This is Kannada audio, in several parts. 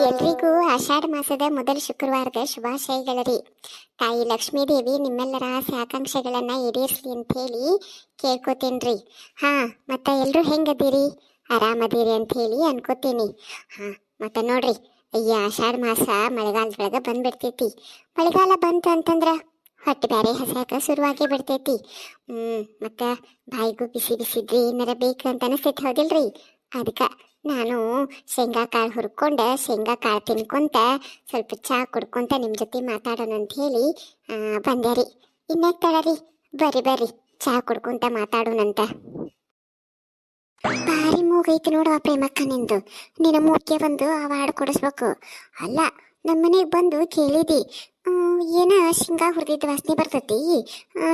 ಎಲ್ರಿಗೂ ಆಷಾಢ ಮಾಸದ ಮೊದಲ ಶುಕ್ರವಾರದ ಶುಭಾಶಯಗಳರಿ. ತಾಯಿ ಲಕ್ಷ್ಮೀದೇವಿ ನಿಮ್ಮೆಲ್ಲರ ಆಸೆ ಆಕಾಂಕ್ಷೆಗಳನ್ನ ಈಡೇರಿಸಲಿ ಅಂತ ಹೇಳಿ ಕೇಳ್ಕೊತೇನ್ರಿ. ಹಾ, ಮತ್ತೆ ಎಲ್ರು ಹೆಂಗದೀರಿ? ಆರಾಮದೀರಿ ಅಂತ ಹೇಳಿ ಅನ್ಕೋತೀನಿ. ಹಾ, ಮತ್ತೆ ನೋಡ್ರಿ, ಈ ಆಷಾಢ ಮಾಸ ಮಳೆಗಾಲದೊಳಗ ಬಂದ್ಬಿಡ್ತೈತಿ. ಮಳೆಗಾಲ ಬಂತು ಅಂತಂದ್ರ ಹೊಟ್ಟೆ ಬ್ಯಾರೆ ಹಸಾಕ ಶುರುವಾಗೇ ಬಿಡ್ತೈತಿ. ಮತ್ತ ಬಾಯಿಗೂ ಬಿಸಿ ಬಿಸಿದ್ರಿ ಏನಾರ ಬೇಕು ಅಂತ ಅನಿಸ್ತೈತಿ, ಹೌದಿಲ್ರಿ? ಅದಕ್ಕೆ ನಾನು ಶೇಂಗಾ ಕಾಳು ಹುರ್ಕೊಂಡ ಶೇಂಗಾ ಕಾಳು ತಿನ್ಕೊಂತ ಸ್ವಲ್ಪ ಚಹಾ ಕುಡ್ಕೊಂತ ನಿಮ್ಮ ಜೊತೆ ಮಾತಾಡೋಣ ಅಂತ ಹೇಳಿ ಬಂದೆ ರೀ. ಇನ್ಯಾಕೆ ತಡರಿ, ಬರ್ರಿ ಬರ್ರಿ ಚಹಾ ಕುಡ್ಕೊಂತ ಮಾತಾಡೋಣಂತ. ಭಾರಿ ಮೂಗೈತಿ ನೋಡುವ ಪ್ರೇಮಕ್ಕ ನಿಂದು. ನಿನ್ನ ಮೂಗ್ಗೆ ಬಂದು ಅವಾರ್ಡ್ ಕೊಡಿಸ್ಬೇಕು. ಅಲ್ಲ, ನಮ್ಮನೆಗೆ ಬಂದು ಕೇಳಿದಿ ಏನ ಶೇಂಗಾ ಹುರಿದಿದ್ದು ವಾಸನೆ ಬರ್ತೈತಿ,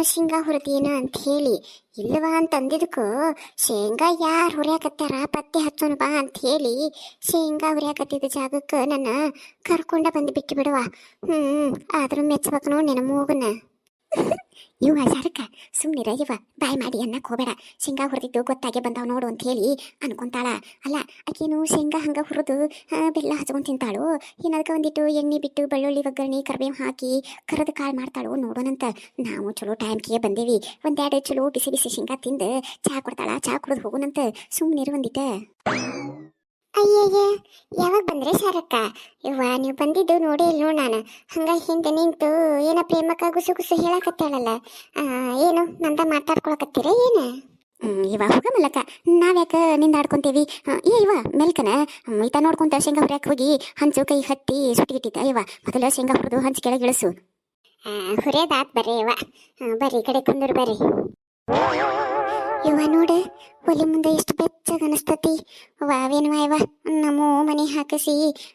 ಶೇಂಗಾ ಹುರಿದೇನ ಅಂತ ಹೇಳಿ. ಇಲ್ಲವಾ ಅಂತ ಅಂದಿದ್ದಕ್ಕೂ ಶೇಂಗಾ ಯಾರು ಹುರಿಯಾಕತ್ತಾರ ಪತ್ತೆ ಹಚ್ಚೋಣ ಬಾ ಅಂತ ಹೇಳಿ ಶೇಂಗಾ ಹುರಿಯಾಕತ್ತಿದ್ದ ಜಾಗಕ್ಕೆ ನನ್ನ ಕರ್ಕೊಂಡ ಬಂದು ಬಿಟ್ಟು ಬಿಡುವ. ಆದ್ರೂ ಮೆಚ್ಚಬೇಕು ನೋಡಿ ನಿನ್ನ ಮೂಗನ. ಇವ ಯಾರಕ್ಕ ಸುಮ್ಮನಿರ, ಇವ ಬಾಯ್ ಮಾಡಿ ಅನ್ನಕ್ಕೆ ಹೋಗಬೇಡ. ಶೇಂಗಾ ಹುರಿದಿದ್ದು ಗೊತ್ತಾಗೆ ಬಂದಾವ ನೋಡು ಅಂತ ಹೇಳಿ ಅನ್ಕೊಂತಾಳ. ಅಲ್ಲ, ಆಕೇನು ಶೇಂಗಾ ಹಂಗ ಹುರಿದು ಬೆಲ್ಲ ಹಚ್ಕೊಂಡು ತಿಂತಾಳು, ಏನದಕ್ಕೆ ಒಂದಿಟ್ಟು ಎಣ್ಣೆ ಬಿಟ್ಟು ಬೆಳ್ಳುಳ್ಳಿ ಒಗ್ಗರಣೆ ಕರಿಬೇವು ಹಾಕಿ ಕರದ ಕಾಳು ಮಾಡ್ತಾಳು ನೋಡೋಣಂತ. ನಾವು ಚಲೋ ಟೈಮ್ಗೆ ಬಂದೇವಿ, ಒಂದೆರಡು ಚಲೋ ಬಿಸಿ ಬಿಸಿ ಶೇಂಗಾ ತಿಂದು ಚಹಾ ಕೊಡ್ತಾಳ, ಚಹಾ ಕುಡಿದು ಹೋಗೋಣಂತ. ಸುಮ್ಮನಿರು ಒಂದಿಟ. ಅಯ್ಯಯ್ಯ, ಯಾವಾಗ ಬಂದ್ರೆ ಶಾರಕ್ಕ? ಇವ್ವ, ನೀವು ಬಂದಿದ್ದು ನೋಡಿ ಇಲ್ಲಿ ನೋಡು. ನಾನು ಹಂಗ ಹಿಂದೆ ನಿಂತು ಏನ ಪ್ರೇಮಕ್ಕ ಗುಸು ಗುಸು ಹೇಳಕತ್ತಾಳಲ್ಲ, ಏನು ನಂದ ಮಾತಾಡ್ಕೊಳಕತ್ತೀರ ಏನ? ಇವ ಹೋಗ ಮಲ್ಲಕ್ಕ, ನಾವ್ಯಾಕ ನಿಂದ ಆಡ್ಕೊಂತೀವಿ? ಇವ ಮೆಲ್ಕನ ಈತ ನೋಡ್ಕೊಂತ ಶೇಂಗಾ ಹುರಿಯಾಕ ಹೋಗಿ ಹಂಚು ಕೈ ಹತ್ತಿ ಸುಟ್ಟಿಗಿಟ್ಟಿದ್ದ. ಇವ ಮೊದಲ ಶೇಂಗಾ ಹುರಿದು ಹಂಚು ಕೆಳಗೆ ಇಳಿಸು. ಹುರಿಯೋದಾತ್ ಬರ್ರಿ ಇವ, ಬರ್ರಿ ಈ ಕಡೆ ಕುಂದ್ರು ಬರ್ರಿ. ಇವ ನೋಡ, ಒಲೆ ಮುಂದೆ ಎಷ್ಟು ಬೆಚ್ಚಗ ಅನಿಸ್ತತಿ. ವಾವೇನುವ ಇವ, ನಮ್ಮ ಮನೆ ಹಾಕಿಸಿ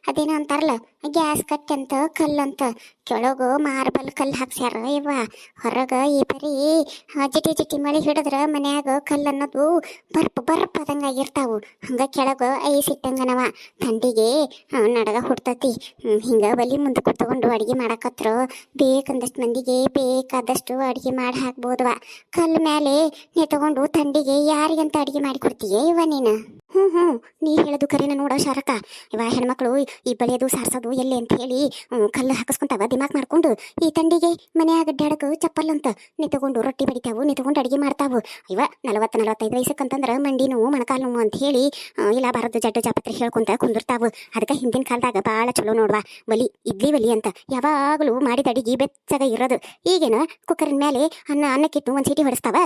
ಅದೇನೋ ಅಂತಾರಲ್ಲ ಗ್ಯಾಸ್ ಕಟ್ಟಂತ ಕಲ್ಲಂತ, ಕೆಳಗ ಮಾರ್ಬಲ್ ಕಲ್ಲು ಹಾಕ್ಸ್ಯಾರ. ಇವ ಹೊರಗ ಈ ಬರೀ ಜಿಟಿ ಜಿಟಿ ಮಳೆ ಹಿಡಿದ್ರ ಮನ್ಯಾಗ ಕಲ್ಲು ಅನ್ನೋದು ಬರ್ಪ್ ಅದಂಗಾಗಿರ್ತಾವು. ಹಂಗ ಕೆಳಗ ಐಸ್ ಇಟ್ಟಂಗನವ. ಥಂಡಿಗೆ ನಡಗ ಹುಡ್ತತಿ. ಹಿಂಗ ಒಲಿ ಮುಂದೆ ಕುತ್ಕೊಂಡು ಅಡುಗೆ ಮಾಡಕತ್ರ ಬೇಕಂದಷ್ಟು ಮಂದಿಗೆ ಬೇಕಾದಷ್ಟು ಅಡುಗೆ ಮಾಡಿ ಹಾಕ್ಬೋದವ. ಕಲ್ಲು ಮೇಲೆ ತಗೊಂಡು ಥಂಡಿಗೆ ಯಾರಿಗಂತ ಅಡುಗೆ ಮಾಡಿ ಕೊಡ್ತೀಯೇ ಇವ ನೀನು? ನೀ ಹೇಳೋದು ಕರೆನ ನೋಡೋ ಶಾರಕ. ಇವ ಹೆಣ್ಮಕ್ಳು ಈ ಬಳಿಯೋದು ಸಾರ್ಸೋದು ಎಲ್ಲಿ ಅಂತ ಹೇಳಿ ಕಲ್ಲು ಹಾಕಿಸ್ಕೊಂತಾವ ದಿಮಾಕ್ ಮಾಡ್ಕೊಂಡು. ಈ ತಂಡಿಗೆ ಮನೆಯಾಗ ಅಡ್ಡಾಡಕ ಚಪ್ಪಲ್ ಅಂತ ನಿಂತಕೊಂಡು ರೊಟ್ಟಿ ಬಡಿತಾವು, ನಿಂತಕೊಂಡು ಅಡುಗೆ ಮಾಡ್ತಾವು. ಇವ 40-45 ವಯಸ್ಸಕ್ಕಂತಂದ್ರೆ ಮಂಡಿ ನೋವು ಮೊಣಕಾಲು ನೋವು ಅಂತ ಹೇಳಿ ಇಲ್ಲ ಬರದ್ದು ಜಡ್ಡು ಜಾಪತ್ರೆ ಹೇಳ್ಕೊಂತ ಕುಂದಿರ್ತಾವು. ಅದಕ್ಕೆ ಹಿಂದಿನ ಕಾಲದಾಗ ಭಾಳ ಚಲೋ ನೋಡ್ವಾ. ಇಡ್ಲಿ ಒಲಿ ಅಂತ ಯಾವಾಗಲೂ ಮಾಡಿದ ಅಡಿಗೆ ಬೆಚ್ಚಗ ಇರೋದು. ಈಗೇನ ಕುಕ್ಕರಿನ ಮೇಲೆ ಅನ್ನಕ್ಕಿಟ್ಟು ಒಂದು ಸೀಟಿ ಹೊಡಿಸ್ತಾವ.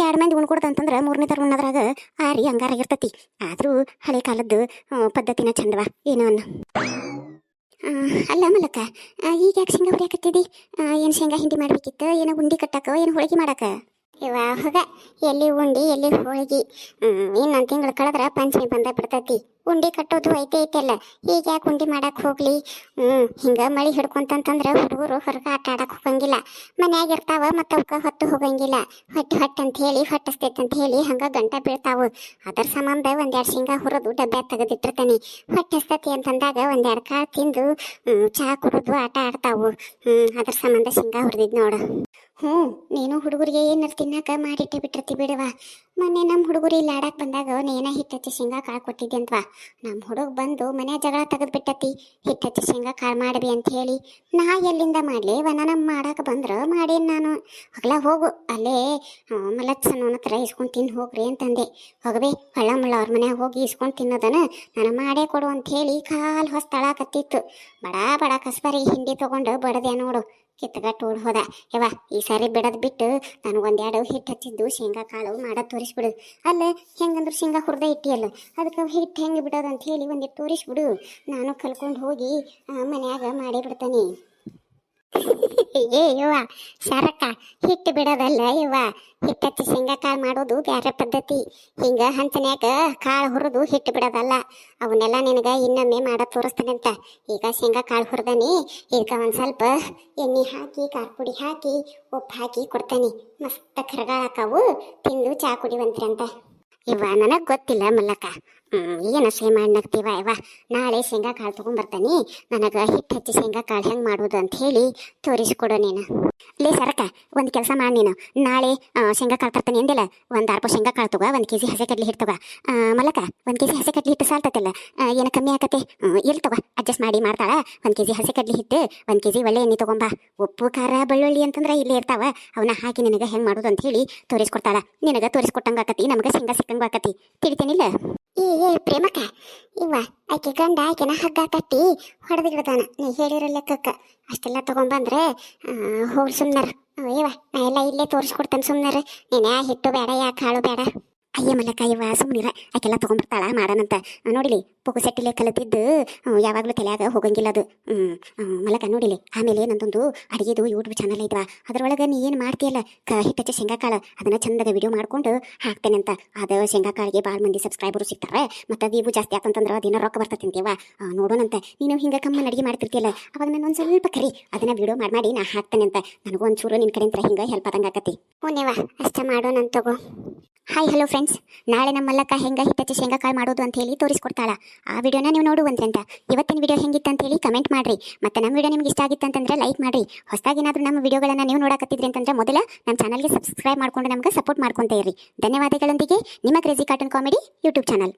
2 ಮಂದಿ ಉಣ್ಕೊಡ್ದು ಅಂತಂದ್ರೆ 3ನೇ ತರ ಉಣ್ಣದ್ರಾಗ ಆರಿ ಹಂಗಾರಾಗಿರ್ತತಿ. ಆದ್ರೂ ಹಳೆ ಕಾಲದ್ದು ಪದ್ಧತಿನ ಚಂದವ ಏನೋ ಅನ್ನ. ಅಲ್ಲ ಮಲಕ, ಈಗ ಯಾಕೆ ಶೇಂಗಾ ಹುರಿಯಾಕತ್ತಿದಿ? ಏನು ಶೇಂಗಾ ಹಿಂಡಿ ಮಾಡ್ಬೇಕಿತ್ತು, ಏನೋ ಉಂಡಿ ಕಟ್ಟಕ, ಏನು ಹೋಳಿಗೆ ಮಾಡಕ? ಇವ ಹೋಗ, ಎಲ್ಲಿ ಉಂಡಿ ಎಲ್ಲಿ ಹೋಳಿಗೆ. ಇನ್ನೊಂದು ತಿಂಗಳು ಕಳೆದ್ರೆ ಪಂಚಮಿ ಬಂದ ಬಿಡ್ತತಿ. ಉಂಡಿ ಕಟ್ಟೋದು ಐತಲ್ಲ, ಈಗ ಯಾಕೆ ಉಂಡಿ ಮಾಡಕ್ಕೆ ಹೋಗ್ಲಿ? ಹಿಂಗೆ ಮಳೆ ಹಿಡ್ಕೊಂತಂತಂದ್ರೆ ಹುಡುಗರು ಹೊರಗೆ ಆಟ ಆಡಕ್ಕೆ ಹೋಗಂಗಿಲ್ಲ, ಮನ್ಯಾಗ ಇರ್ತಾವ. ಮತ್ತು ಅವಕ್ಕೆ ಹೊತ್ತು ಹೋಗಂಗಿಲ್ಲ. ಹೊಟ್ಟೆ ಅಂತ ಹೇಳಿ ಹೊಟ್ಟಸ್ತೈತೆ ಅಂತ ಹೇಳಿ ಹಂಗೆ ಗಂಟ ಬೀಳ್ತಾವು. ಅದರ ಸಂಬಂಧ 1-2 ಶೇಂಗಾ ಹುರಿದು ಡಬ್ಬೆ ತೆಗೆದಿಟ್ಟಿರ್ತಾನೆ. ಹೊಟ್ಟೆಸ್ತತಿ ಅಂತಂದಾಗ 1-2 ಕಾಳು ತಿಂದು ಚಹಾ ಕುಡಿದು ಆಟ ಆಡ್ತಾವು. ಅದ್ರ ಸಂಬಂಧ ಶೇಂಗಾ ಹುರಿದಿದ್ದು ನೋಡು. ನೀನು ಹುಡುಗರಿಗೆ ಏನಾರು ತಿನ್ನಾಕ ಮಾಡಿಟ್ಟೆ ಬಿಟ್ಟಿರ್ತಿ ಬಿಡವಾ. ಮೊನ್ನೆ ನಮ್ಮ ಹುಡುಗರು ಇಲ್ಲಿ ಆಡಕ್ಕೆ ಬಂದಾಗ ನೇನ ಹಿಟ್ಟಚ್ಚಿ ಶೇಂಗಾ ಕಾಳು ಕೊಟ್ಟಿದ್ದೆ ಅಂತವಾ. ನಮ್ಮ ಹುಡುಗ ಬಂದು ಮನೆ ಜಗಳ ತೆಗೆದು ಬಿಟ್ಟತಿ, ಹಿಟ್ಟಚ್ಚಿ ಶೇಂಗಾ ಕಾಳು ಮಾಡ್ಬಿ ಅಂತ ಹೇಳಿ. ನಾ ಎಲ್ಲಿಂದ ಮಾಡಲಿ? ನಮ್ಮ ಮಾಡಕ್ಕೆ ಬಂದ್ರೆ ಮಾಡೇನು ನಾನು. ಹಗಲ ಹೋಗು, ಅಲ್ಲೇ ಮಲತ್ಸನ ಹತ್ರ ಇಸ್ಕೊಂಡು ತಿಂದು ಹೋಗ್ರಿ ಅಂತಂದೆ. ಹೋಗಬೇ, ಮುಳ್ಳ ಅವ್ರ ಮನ್ಯಾಗ ಹೋಗಿ ಇಸ್ಕೊಂಡು ತಿನ್ನೋದನ ನಾನು ಮಾಡೇ ಕೊಡು ಅಂತ ಹೇಳಿ ಕಾಲು ಹೊಸ್ತಳಾಕತ್ತಿತ್ತು. ಬಡ ಕಸ್ಬಾರಿ ಹಿಂಡಿ ತೊಗೊಂಡು ಬಡದೆ ನೋಡು, ಕಿತ್ತಗಟ್ಟು ಓಡ್ ಹೋದ. ಯವ್ವ, ಈ ಸಾರಿ ಬಿಡೋದು ಬಿಟ್ಟು ನನಗೆ 1-2 ಹಿಟ್ಟು ಹಚ್ಚಿದ್ದು ಶೇಂಗಾ ಕಾಳು ಮಾಡೋದು ತೋರಿಸ್ಬಿಡು. ಅಲ್ಲ, ಹೆಂಗಂದ್ರೆ ಶೇಂಗಾ ಹುರಿದ ಇಟ್ಟಿಯಲ್ಲ, ಅದಕ್ಕೆ ಹಿಟ್ಟು ಹೆಂಗೆ ಬಿಡೋದು ಅಂತ ಹೇಳಿ ಒಂದಿಟ್ಟು ತೋರಿಸ್ಬಿಡು. ನಾನು ಕಲ್ಕೊಂಡು ಹೋಗಿ ಮನ್ಯಾಗ ಮಾಡೇ ಬಿಡ್ತಾನೆ. ಯವ್ವ ಶಾರಕ್ಕ, ಹಿಟ್ಟು ಬಿಡೋದಲ್ಲ ಯವ್ವ, ಹಿಟ್ಟು ಹಚ್ಚಿ ಶೇಂಗಾ ಕಾಳು ಮಾಡೋದು ಬೇರೆ ಪದ್ಧತಿ. ಹಿಂಗೆ ಹಂಚನ್ಯಾಗ ಕಾಳು ಹುರಿದು ಹಿಟ್ಟು ಬಿಡೋದಲ್ಲ. ಅವನ್ನೆಲ್ಲ ನಿನಗೆ ಇನ್ನೊಮ್ಮೆ ಮಾಡೋದು ತೋರಿಸ್ತಾನೆ ಅಂತ. ಈಗ ಶೇಂಗಾ ಕಾಳು ಹುರಿದಾನೆ, ಇದಕ್ಕೆ ಒಂದು ಸ್ವಲ್ಪ ಎಣ್ಣೆ ಹಾಕಿ ಖಾರ ಪುಡಿ ಹಾಕಿ ಉಪ್ಪು ಹಾಕಿ ಕೊಡ್ತಾನೆ. ಮಸ್ತ್ ಕರಗಾಳಾಕವು, ತಿಂದು ಚಹಾ ಕುಡಿವಂತ್ರಿ ಅಂತ. ಇವ ನನಗೆ ಗೊತ್ತಿಲ್ಲ ಮಲ್ಲಕ್ಕ, ಏನು ಸೇಮ್ ಮಾಡ್ನಕ್ತೀವ ಯವ್ವ. ನಾಳೆ ಶೇಂಗಾ ಕಾಳು ತೊಗೊಂಬರ್ತಾನೆ. ನನಗೆ ಹಿಟ್ಟು ಹಚ್ಚಿ ಶೇಂಗಾ ಕಾಳು ಹೆಂಗೆ ಮಾಡೋದು ಅಂತ ಹೇಳಿ ತೋರಿಸ್ಕೊಡು ನೀನು. ಲೇ ಸರಕ, ಒಂದು ಕೆಲಸ ಮಾಡಿ ನೀನು. ನಾಳೆ ಶೇಂಗಾ ಕಾಳು ತರ್ತಾನೆ ಅಂದಿಲ್ಲ, ಒಂದು ಅರ್ಪ ಶೇಂಗಾ ಕಾಳು ತಗೋ, 1 kg ಹಸಿ ಕಡ್ಲಿ ಹಿಟ್ಟು ತಗೋ. ಮಲಕ 1 kg ಹಸಿ ಕಡ್ಲಿ ಹಿಟ್ಟು ಸಾಲ್ತತಿಲ್ಲ, ಏನು ಕಮ್ಮಿ ಆಕತೆ? ಎಲ್ಲಿ ತಗೋ, ಅಡ್ಜಸ್ಟ್ ಮಾಡಿ ಮಾಡ್ತಾಳ. 1 kg ಹಸಿ ಕಡ್ಲಿ ಹಿಟ್ಟು, 1 kg ಒಳ್ಳೆ ಎಣ್ಣೆ ತೊಗೊಂಬಾ. ಉಪ್ಪು ಖಾರ ಬೆಳ್ಳುಳ್ಳಿ ಅಂತಂದ್ರೆ ಇಲ್ಲೇ ಇರ್ತಾವ, ಅವನ್ನ ಹಾಕಿ ನಿನಗೆ ಹೆಂಗೆ ಮಾಡೋದು ಅಂತ ಹೇಳಿ ತೋರಿಸ್ಕೊಡ್ತಾಳ. ನಿನಗೆ ತೋರಿಸ್ಕೊಟ್ಟಂಗೆ ಆಕತಿ, ನಮಗೆ ಶೇಂಗಾ ಸಿಕ್ಕಂಗೆ ಆಕತಿ. ತಿಳಿತೇನಿಲ್ಲ? ಏ ಪ್ರೇಮಕ್ಕ, ಇವ ಆಕೆ ಗಂಡ ಆಕೆನ ಹಗ್ಗ ಕಟ್ಟಿ ಹೊಡೆದಿಡ್ತಾನ. ನೀ ಹೇಳಿರೋ ಲೆಕ್ಕಕ್ಕೆ ಅಷ್ಟೆಲ್ಲ ತಗೊಂಬಂದ್ರೆ ಹೋಗಿ ಸುಮ್ನರ. ಇವ ನಾ ಎಲ್ಲ ಇಲ್ಲೇ ತೋರಿಸ್ಕೊಡ್ತೇನೆ, ಸುಮ್ನರ. ನೀನು ಯಾ ಹಿಟ್ಟು ಬೇಡ, ಯಾ ಕಾಳು ಬೇಡ. ಅಯ್ಯ ಮಲ್ಲಕ್ಕ, ಇವ ಸುಮ್ನಿರ. ಆಕೆಲ್ಲ ತೊಗೊಂಬರ್ತಾಳ, ಮಾಡೋಣಂತ. ನೋಡಿಲಿ, ಪುಗು ಸೆಟ್ಟಿಲೆ ಕಲಿತಿದ್ದು ಯಾವಾಗಲೂ ತಲೆಯಾಗ ಹೋಗಂಗಿಲ್ಲ ಅದು. ಮಲ್ಲಕ್ಕ ನೋಡಿಲಿ, ಆಮೇಲೆ ನಂದೊಂದು ಅಡುಗೆದು ಯೂಟ್ಯೂಬ್ ಚಾನಲ್ ಐತವ, ಅದರೊಳಗೆ ನೀ ಏನು ಮಾಡ್ತೀಯಲ್ಲ ಹಿಟ್ಟಚ್ಚಿ ಶೇಂಗಾ ಕಾಳು, ಅದನ್ನು ಚಂದಾಗ ವಿಡಿಯೋ ಮಾಡ್ಕೊಂಡು ಹಾಕ್ತೇನೆ ಅಂತ. ಅದು ಶೇಂಗಾ ಕಾಳಿಗೆ ಭಾಳ ಮಂದಿ ಸಬ್ಸ್ಕ್ರೈಬರು ಸಿಗ್ತಾರೆ, ಮತ್ತು ವ್ಯೂ ಜಾಸ್ತಿ ಆತಂತಂದ್ರೆ ಅದೇನೋ ರೊಕ್ಕ ಬರ್ತಂತೀವ. ನೋಡೋಣಂತ. ನೀನು ಹಿಂಗೆ ಕಮ್ಮನ ಅಡುಗೆ ಮಾಡ್ತಿರ್ತೀಯಲ್ಲ, ಅವಾಗ ನಾನು ಒಂದು ಸ್ವಲ್ಪ ಕರಿ ಅದನ್ನು ವಿಡಿಯೋ ಮಾಡಿ ನಾ ಹಾಕ್ತೇನೆ ಅಂತ. ನನಗೂ ಒಂಚೂರು ನಿನ್ನ ಕಡೆಯಿಂದ ಹಿಂಗೆ ಹೆಲ್ಪ್ ಆದಂಗೆ ಆಕತಿ. ಹ್ಞೂನೇವ, ಅಷ್ಟೇ ಮಾಡೋಣಂತ ತಗೋ. ಹಾಯ್ ಹಲೋ ಫ್ರೆಂಡ್ಸ್, ನಾಳೆ ನಮ್ಮ ಮಲ್ಲಕ್ಕ ಹೆಂಗೆ ಹಿಟ್ಟಚ್ಚಿ ಶೇಂಗಾ ಕಾಳು ಮಾಡೋದು ಅಂತ ಹೇಳಿ ತೋರಿಸ್ಕೊಡ್ತಾಳ. ಆ ವಿಡಿಯೋನ ನೀವು ನೋಡುವಂತ್ರಂತ. ಇವತ್ತಿನ ವಿಡಿಯೋ ಹೆಂಗಿತ್ತು ಅಂತ ಹೇಳಿ ಕಮೆಂಟ್ ಮಾಡಿರಿ. ಮತ್ತು ನಮ್ಮ ವಿಡಿಯೋ ನಿಮ್ಗೆ ಇಷ್ಟ ಆಗಿತ್ತು ಅಂತಂದ್ರೆ ಲೈಕ್ ಮಾಡಿರಿ. ಹೊಸದಾಗಿ ಏನಾದರೂ ನಮ್ಮ ವಿಡಿಯೋಗಳನ್ನು ನೀವು ನೋಡಕತ್ತಿದ್ರಿ ಅಂತಂದ್ರೆ ಮೊದಲ ನಮ್ಮ ಚಾನಲ್ಗೆ ಸಬ್ಸ್ಕ್ರೈಬ್ ಮಾಡ್ಕೊಂಡು ನಮ್ಗೆ ಸಪೋರ್ಟ್ ಮಾಡ್ಕೊತಾ ಇರಿ. ಧನ್ಯವಾದಗಳೊಂದಿಗೆ ನಿಮ್ಮ crazy cartoon comedy YouTube channel.